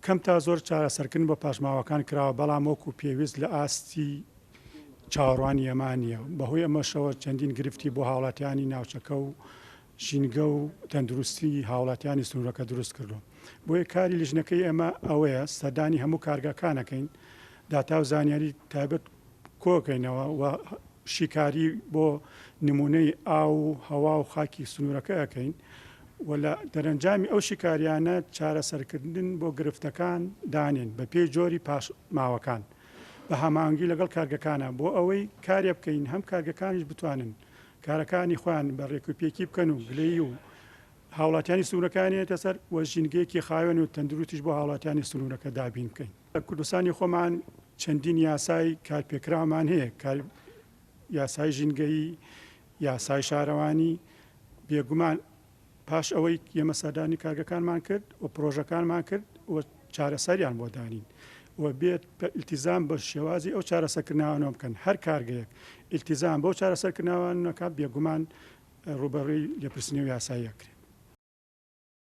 کەم تا زۆر چارەسەرکردن بۆ پاشماوەکان کراوە بەڵام وەکو پێویست لە ئاستی چاوەڕوانی ئەمانیە بەهۆی ئەمەشەوە چەندین گرفتی بۆ هاوڵاتیانی ناوچەکە و ژینگە و تەندروستی هاوڵاتیانی سنوورەکە دروست کردو بۆیە کاری لیژنەکەی ئێمە ئەوەیە سەردانی هەموو کارگەکانەکەین داتا و زانیاری تایبەت کۆکەینەوە و شیکاری بۆ نمونەی ئاو و هەوا و خاکی سنوورەکە ئەەکەین و لە دەرەنجامی ئەو شیکاریانە چارەسەرکردن بۆ گرفتەکان دانێن بە پێی جۆری پاشماوەکان بە هەمانگی لەگەڵ کارگەکانە بۆ ئەوەی کارێ بکەین هەم کارگەکانیش بتوانن کارەکانی خۆیان بە ڕێکوپێکی بکەن و گلەی و هاوڵاتیانی سنوورەکانیێتە سەر وە ژینگەیەکی خاوێن و تەندروستیش بۆ هاوڵاتیانی سنوورەکە دابین بکەین لە کوردستانی خۆمان چەندین یاسای کارپێکرامان هەیە یاسای ژینگەیی یاسای شارەوانی بێگومان پاش ئەوەی ئێمە سەردانی کارگەکانمان کرد و پرۆژەکانمان کرد و چارەسەریان بۆ دانین و بێت ئیلتیزام بە شێوازی ئەو چارەسەرکردنەوەنەوە بکەن هەر کارگەیەک ئیلتیزام بۆ چارەسەرکردنەوەکە بێگومان ڕوبەڕووی لێپرسینەوە یاساییەکرێت.